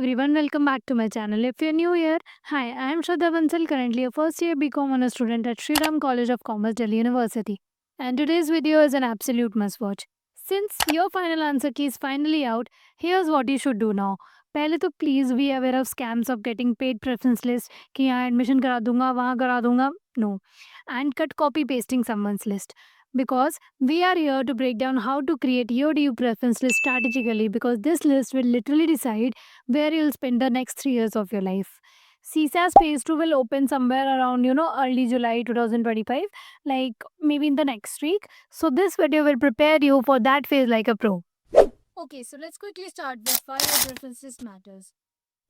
everyone, welcome back to my channel. If you're new here, hi, I am Shraddha Bansal, currently a first year BCom honor student at Sri Ram College of Commerce, Delhi University. And today's video is an absolute must watch. Since your final answer key is finally out, here's what you should do now. पहले तो please be aware of scams of getting paid preference list कि यहाँ admission करा दूंगा वहाँ करा दूंगा no and cut copy pasting someone's list because we are here to break down how to create your DU preference list strategically because this list will literally decide where you'll spend the next 3 years of your life. CSAS phase 2 will open somewhere around, early July 2025, like maybe in the next week. So this video will prepare you for that phase like a pro. Okay, so let's quickly start with why your preference list matters.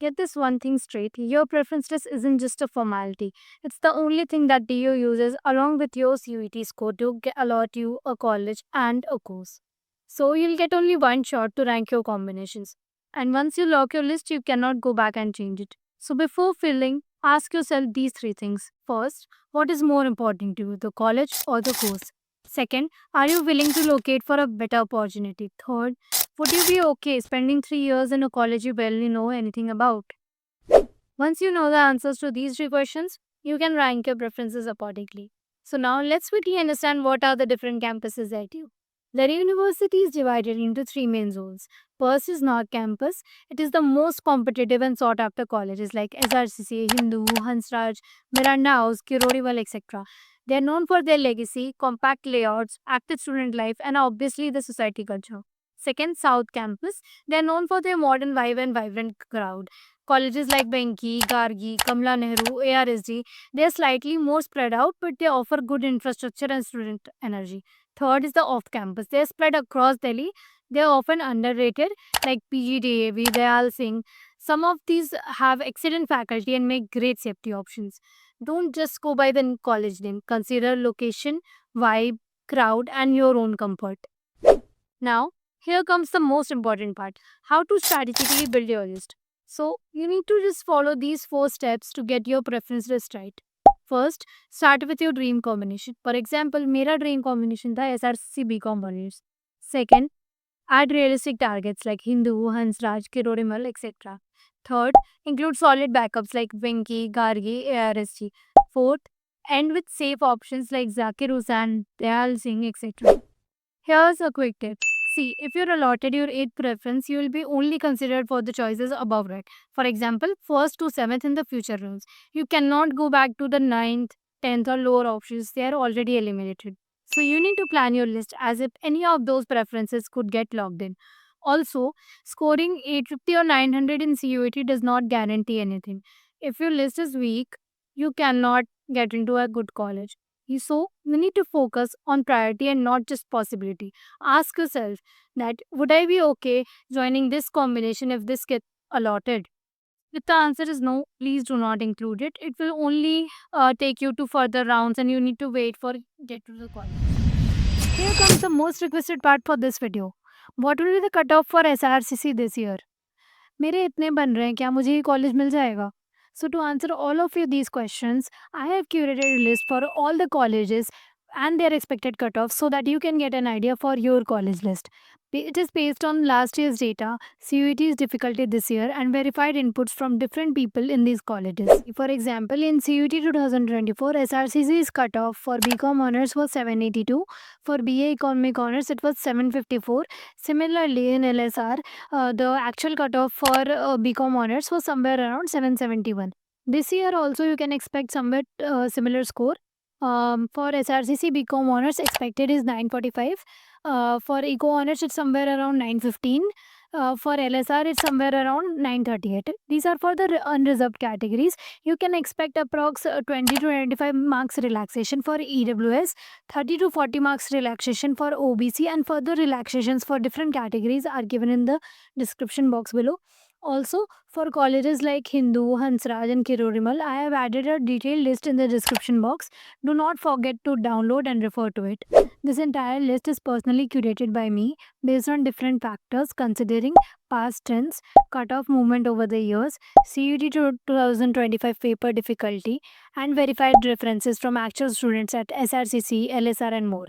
Get this one thing straight, your preference list isn't just a formality. It's the only thing that DU uses along with your CUET score to allot you a college and a course. So you'll get only one shot to rank your combinations. And once you lock your list, you cannot go back and change it. So before filling, ask yourself these three things. First, what is more important to you, the college or the course? Second, are you willing to locate for a better opportunity? Third, would you be okay spending 3 years in a college you barely know anything about? Once you know the answers to these three questions, you can rank your preferences accordingly. So now let's quickly understand what are the different campuses at you. The university is divided into three main zones. First is North Campus. It is the most competitive and sought after colleges like SRCC, Hindu, Hansraj, Miranda House, Kirodiwal, etc. They are known for their legacy, compact layouts, active student life, and obviously the society culture. Second, South Campus. They are known for their modern vibe and vibrant crowd. Colleges like Benki, Gargi, Kamla Nehru, ARSD, they are slightly more spread out, but they offer good infrastructure and student energy. Third is the off campus. They are spread across Delhi. They are often underrated, like PGDAV, Dayal Singh. Some of these have excellent faculty and make great safety options. Don't just go by the college name. Consider location, vibe, crowd, and your own comfort. Now, here comes the most important part, how to strategically build your list. So, you need to just follow these 4 steps to get your preference list right. First, start with your dream combination. For example, मेरा dream combination था SRC BCom honors. Second, add realistic targets like Hindu, Hansraj, Kirorimal, etc. Third, include solid backups like Venki, Gargi, ARSG. Fourth, end with safe options like Zakir Hussain, Dayal Singh, etc. Here's a quick tip. See, if you're allotted your 8th preference, you will be only considered for the choices above right. For example, 1st to 7th in the future rounds. You cannot go back to the 9th, 10th or lower options. They are already eliminated. So you need to plan your list as if any of those preferences could get logged in. Also, scoring 850 or 900 in CUET does not guarantee anything. If your list is weak, you cannot get into a good college. So you need to focus on priority and not just possibility. Ask yourself that would I be okay joining this combination if this gets allotted? If the answer is no, please do not include it. It will only take you to further rounds and you need to wait for get to the college. Here comes the most requested part for this video. What will be the cutoff for SRCC this year? मेरे इतने बन रहे हैं क्या मुझे ये college मिल जाएगा? So to answer all of you these questions, I have curated a list for all the colleges and their expected cutoffs so that you can get an idea for your college list. It is based on last year's data, CUET's difficulty this year, and verified inputs from different people in these colleges. For example, in CUET 2024, SRCC's cutoff for BCom honors was 782, for BA Economic honors it was 754. Similarly, in LSR, the actual cutoff for BCom honors was somewhere around 771. This year also you can expect somewhere similar score. For SRCC BCom honors expected is 945. For Eco honors it's somewhere around 915. For LSR it's somewhere around 938. These are for the unreserved categories. You can expect approx 20 to 25 marks relaxation for EWS, 30 to 40 marks relaxation for OBC, and further relaxations for different categories are given in the description box below. Also, for colleges like Hindu, Hansraj, and Kirorimal, I have added a detailed list in the description box. Do not forget to download and refer to it. This entire list is personally curated by me based on different factors considering past trends, cutoff movement over the years, CUT 2025 paper difficulty, and verified references from actual students at SRCC, LSR, and more.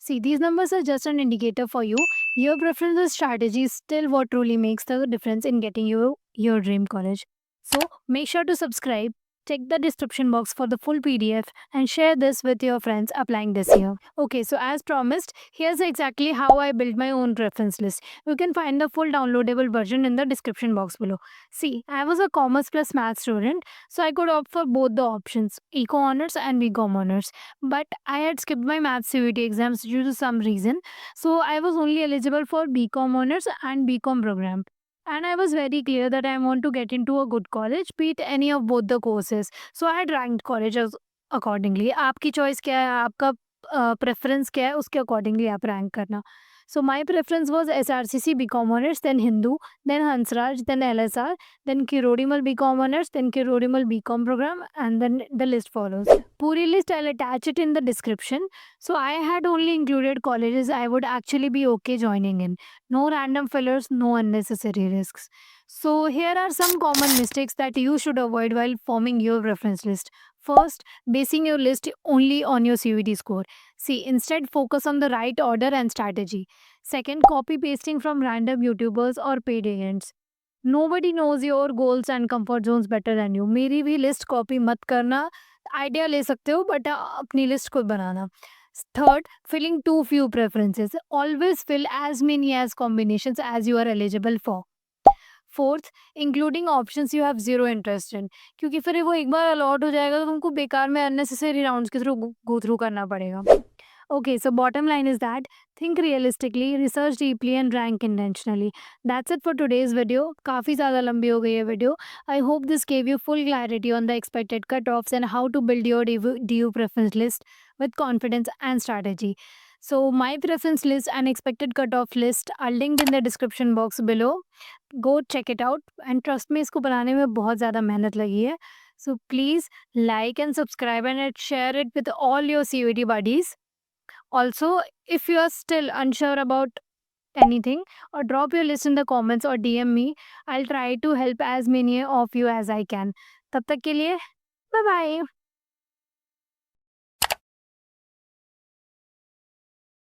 See, these numbers are just an indicator for you. Your preference and strategy is still what truly makes the difference in getting you your dream college. So make sure to subscribe, check the description box for the full PDF, and share this with your friends applying this year. Okay, so as promised, here's exactly how I built my own preference list. You can find the full downloadable version in the description box below. See, I was a commerce plus math student, so I could opt for both the options, eco honors and BCom honors. But I had skipped my math CVT exams due to some reason, so I was only eligible for BCom honors and BCom program. And I was very clear that I want to get into a good college, be it any of both the courses. So I had ranked colleges accordingly. आपकी choice क्या है, आपका preference क्या है, उसके accordingly आप rank करना. So my preference was SRCC BCom honors, then Hindu, then Hansraj, then LSR, then Kirodimal BCom honors, then Kirodimal BCom program, and then the list follows. Puri list I'll attach it in the description. So I had only included colleges I would actually be okay joining in. No random fillers, no unnecessary risks. So here are some common mistakes that you should avoid while forming your reference list. First, basing your list only on your CVT score. See, instead focus on the right order and strategy. Second, copy pasting from random YouTubers or paid agents. Nobody knows your goals and comfort zones better than you. मेरी भी list copy मत करना. Idea ले सकते हो but अपनी list खुद बनाना. Third, filling too few preferences. Always fill as many as combinations as you are eligible for. Fourth, including options you have zero interest in. क्योंकि फिर वो एक बार अलॉट हो जाएगा तो तुमको बेकार में unnecessary rounds के थ्रू go through करना पड़ेगा. Okay, so bottom line is that think realistically, research deeply and rank intentionally. That's it for today's video. काफ़ी ज़्यादा लंबी हो गई है video. I hope this gave you full clarity on the expected cutoffs and how to build your DU preference list with confidence and strategy. So my preference list and expected cutoff list are linked in the description box below. Go check it out and trust me, इसको बनाने में बहुत ज़्यादा मेहनत लगी है. So please like and subscribe and share it with all your CUET buddies. Also, if you are still unsure about anything, or drop your list in the comments or DM me, I'll try to help as many of you as I can. तब तक के लिए bye bye.